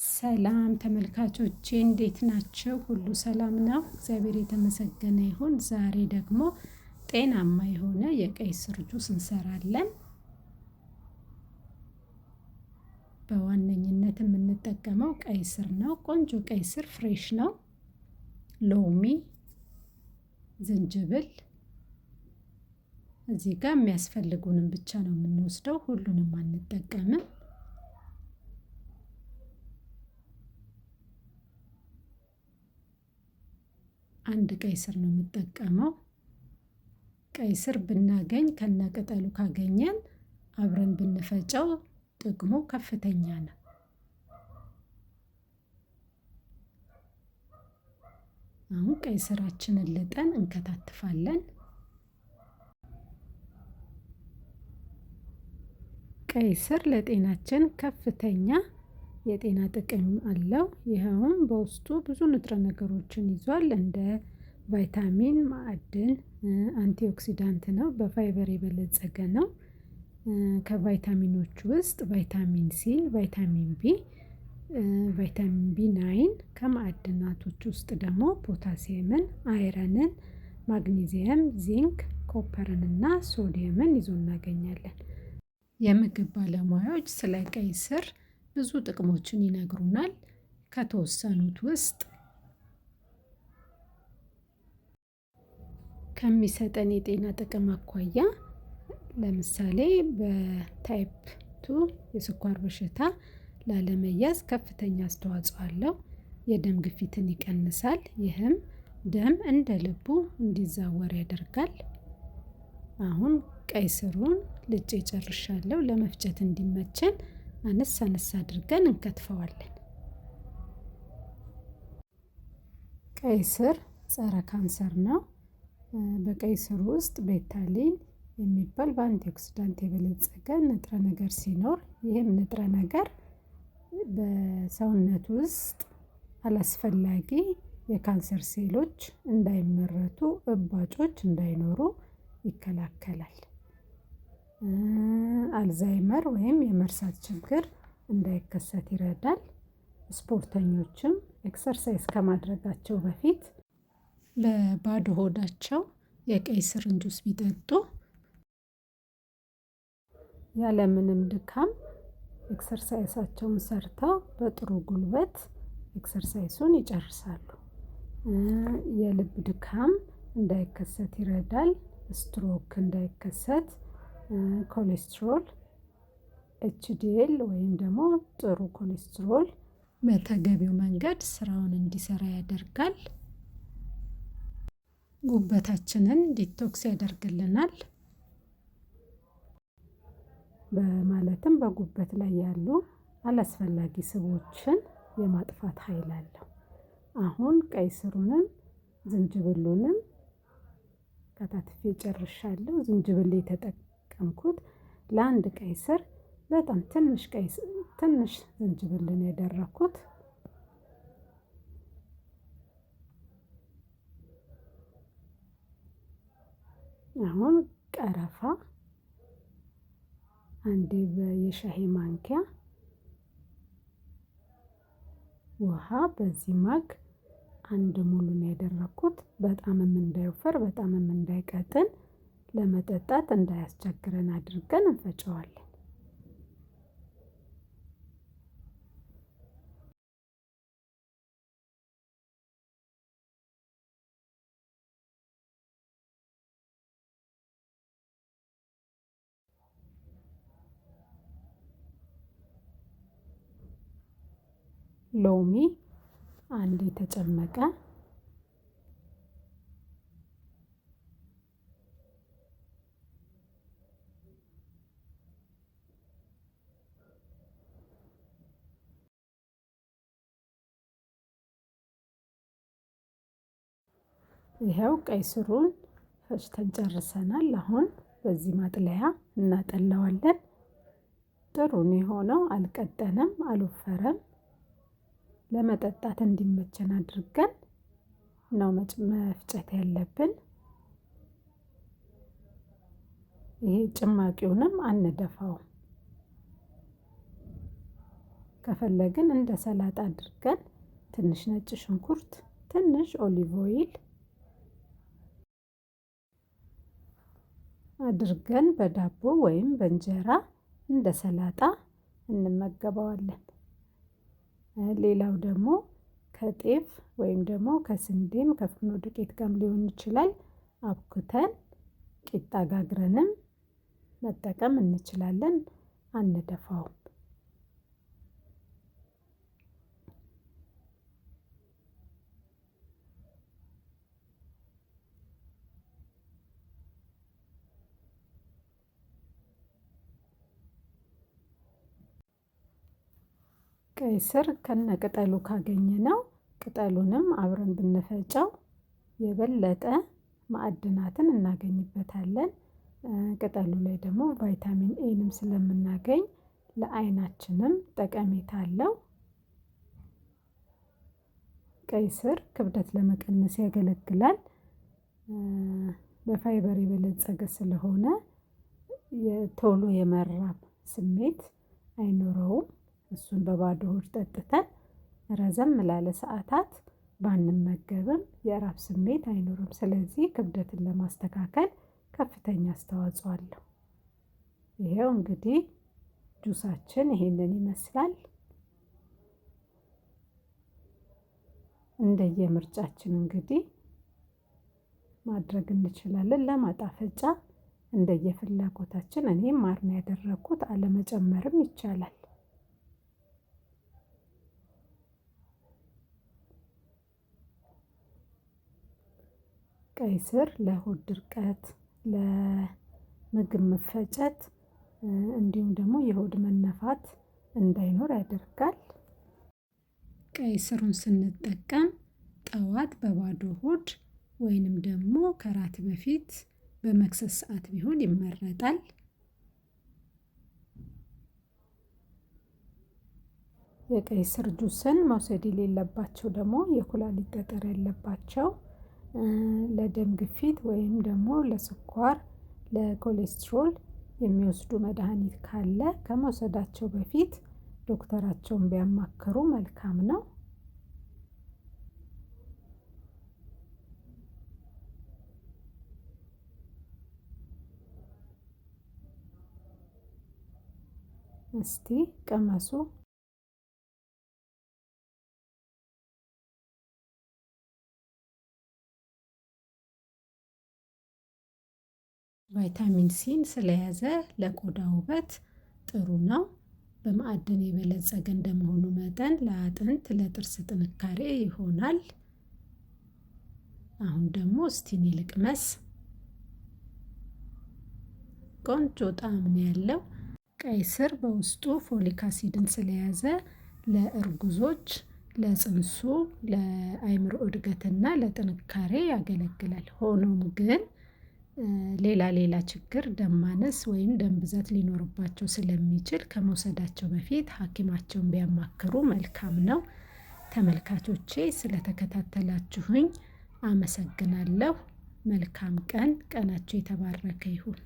ሰላም ተመልካቾቼ እንዴት ናቸው? ሁሉ ሰላም ነው? እግዚአብሔር የተመሰገነ ይሁን። ዛሬ ደግሞ ጤናማ የሆነ የቀይ ስር ጁስ እንሰራለን። በዋነኝነት የምንጠቀመው ቀይ ስር ነው። ቆንጆ ቀይ ስር ፍሬሽ ነው። ሎሚ፣ ዝንጅብል እዚህ ጋር የሚያስፈልጉንን ብቻ ነው የምንወስደው። ሁሉንም አንጠቀምም። አንድ ቀይ ስር ነው የምጠቀመው። ቀይ ስር ብናገኝ ከነቅጠሉ ካገኘን አብረን ብንፈጨው ጥቅሙ ከፍተኛ ነው። አሁን ቀይ ስራችንን ልጠን እንከታትፋለን። ቀይ ስር ለጤናችን ከፍተኛ የጤና ጥቅም አለው። ይኸውም በውስጡ ብዙ ንጥረ ነገሮችን ይዟል። እንደ ቫይታሚን፣ ማዕድን፣ አንቲኦክሲዳንት ነው። በፋይበር የበለፀገ ነው። ከቫይታሚኖች ውስጥ ቫይታሚን ሲ፣ ቫይታሚን ቢ፣ ቫይታሚን ቢ9፣ ከማዕድናቶች ውስጥ ደግሞ ፖታሲየምን፣ አይረንን፣ ማግኒዚየም፣ ዚንክ፣ ኮፐርን እና ሶዲየምን ይዞ እናገኛለን። የምግብ ባለሙያዎች ስለ ቀይ ስር ብዙ ጥቅሞችን ይነግሩናል። ከተወሰኑት ውስጥ ከሚሰጠን የጤና ጥቅም አኳያ ለምሳሌ በታይፕ 2 የስኳር በሽታ ላለመያዝ ከፍተኛ አስተዋጽኦ አለው። የደም ግፊትን ይቀንሳል። ይህም ደም እንደ ልቡ እንዲዛወር ያደርጋል። አሁን ቀይ ስሩን ልጬ ጨርሻለሁ። ለመፍጨት እንዲመቸን አነስ አነስ አድርገን እንከትፈዋለን። ቀይ ስር ጸረ ካንሰር ነው። በቀይ ስር ውስጥ ቤታሊን የሚባል በአንቲኦክሲዳንት የበለፀገ ንጥረ ነገር ሲኖር ይህም ንጥረ ነገር በሰውነት ውስጥ አላስፈላጊ የካንሰር ሴሎች እንዳይመረቱ፣ እባጮች እንዳይኖሩ ይከላከላል። አልዛይመር ወይም የመርሳት ችግር እንዳይከሰት ይረዳል። ስፖርተኞችም ኤክሰርሳይዝ ከማድረጋቸው በፊት በባዶ ሆዳቸው የቀይ ስርን ጁስ ቢጠጡ ያለምንም ድካም ኤክሰርሳይሳቸውን ሰርተው በጥሩ ጉልበት ኤክሰርሳይሱን ይጨርሳሉ። የልብ ድካም እንዳይከሰት ይረዳል። ስትሮክ እንዳይከሰት፣ ኮሌስትሮል ኤችዲኤል ወይም ደግሞ ጥሩ ኮሌስትሮል በተገቢው መንገድ ስራውን እንዲሰራ ያደርጋል። ጉበታችንን ዲቶክስ ያደርግልናል። በማለትም በጉበት ላይ ያሉ አላስፈላጊ ስቦችን የማጥፋት ኃይል አለው። አሁን ቀይ ስሩንም ዝንጅብሉንም ከታትፌ ጨርሻለሁ። ዝንጅብል የተጠቀምኩት ለአንድ ቀይ ስር በጣም ትንሽ ዝንጅብልን ያደረኩት። አሁን ቀረፋ አንዴ የሻይ ማንኪያ፣ ውሃ በዚህ ማግ አንድ ሙሉ ነው ያደረኩት። በጣምም እንዳይወፈር በጣምም እንዳይቀጥን ለመጠጣት እንዳያስቸግረን አድርገን እንፈጨዋለን። ሎሚ አንድ የተጨመቀ፣ ይኸው ቀይ ስሩን ፈጭተን ጨርሰናል። አሁን በዚህ ማጥለያ እናጠላዋለን። ጥሩ ነው የሆነው። አልቀጠንም፣ አልወፈረም። ለመጠጣት እንዲመቸን አድርገን ነው መፍጨት ያለብን። ይሄ ጭማቂውንም አንደፋውም። ከፈለግን እንደ ሰላጣ አድርገን ትንሽ ነጭ ሽንኩርት፣ ትንሽ ኦሊቭ ኦይል አድርገን በዳቦ ወይም በእንጀራ እንደ ሰላጣ እንመገበዋለን። ሌላው ደግሞ ከጤፍ ወይም ደግሞ ከስንዴም ከፍርኖ ዱቄት ጋርም ሊሆን ይችላል። አብኩተን ቂጣ ጋግረንም መጠቀም እንችላለን። አንደፋውም። ቀይ ስር ከነቅጠሉ ካገኘነው ቅጠሉንም አብረን ብንፈጨው የበለጠ ማዕድናትን እናገኝበታለን። ቅጠሉ ላይ ደግሞ ቫይታሚን ኤንም ስለምናገኝ ለዓይናችንም ጠቀሜታ አለው። ቀይ ስር ክብደት ለመቀነስ ያገለግላል። በፋይበር የበለፀገ ስለሆነ ቶሎ የመራብ ስሜት አይኖረውም። እሱን በባዶ ሆድ ጠጥተን ረዘም ላለ ሰዓታት ባንመገብም የራብ ስሜት አይኖርም። ስለዚህ ክብደትን ለማስተካከል ከፍተኛ አስተዋጽኦ አለው። ይሄው እንግዲህ ጁሳችን ይሄንን ይመስላል። እንደየምርጫችን እንግዲህ ማድረግ እንችላለን። ለማጣፈጫ እንደየፍላጎታችን እኔም ማር ነው ያደረኩት፣ አለመጨመርም ይቻላል። ቀይ ስር ለሆድ ድርቀት፣ ለምግብ መፈጨት እንዲሁም ደግሞ የሆድ መነፋት እንዳይኖር ያደርጋል። ቀይ ስሩን ስንጠቀም ጠዋት በባዶ ሆድ ወይንም ደግሞ ከራት በፊት በመክሰስ ሰዓት ቢሆን ይመረጣል። የቀይ ስር ጁስን መውሰድ የሌለባቸው ደግሞ የኩላሊት ጠጠር ያለባቸው፣ ለደም ግፊት ወይም ደግሞ ለስኳር፣ ለኮሌስትሮል የሚወስዱ መድሃኒት ካለ ከመውሰዳቸው በፊት ዶክተራቸውን ቢያማክሩ መልካም ነው። እስቲ ቅመሱ። ቫይታሚን ሲን ስለያዘ ለቆዳ ውበት ጥሩ ነው። በማዕድን የበለፀገ እንደመሆኑ መጠን ለአጥንት፣ ለጥርስ ጥንካሬ ይሆናል። አሁን ደግሞ እስቲ እኔ ልቅመስ። ቆንጆ ጣዕም ነው ያለው። ቀይ ስር በውስጡ ፎሊክ አሲድን ስለያዘ ለእርጉዞች፣ ለጽንሱ፣ ለአይምሮ እድገትና ለጥንካሬ ያገለግላል። ሆኖም ግን ሌላ ችግር ደም ማነስ ወይም ደም ብዛት ሊኖርባቸው ስለሚችል ከመውሰዳቸው በፊት ሐኪማቸውን ቢያማክሩ መልካም ነው። ተመልካቾቼ ስለተከታተላችሁኝ አመሰግናለሁ። መልካም ቀን። ቀናችሁ የተባረከ ይሁን።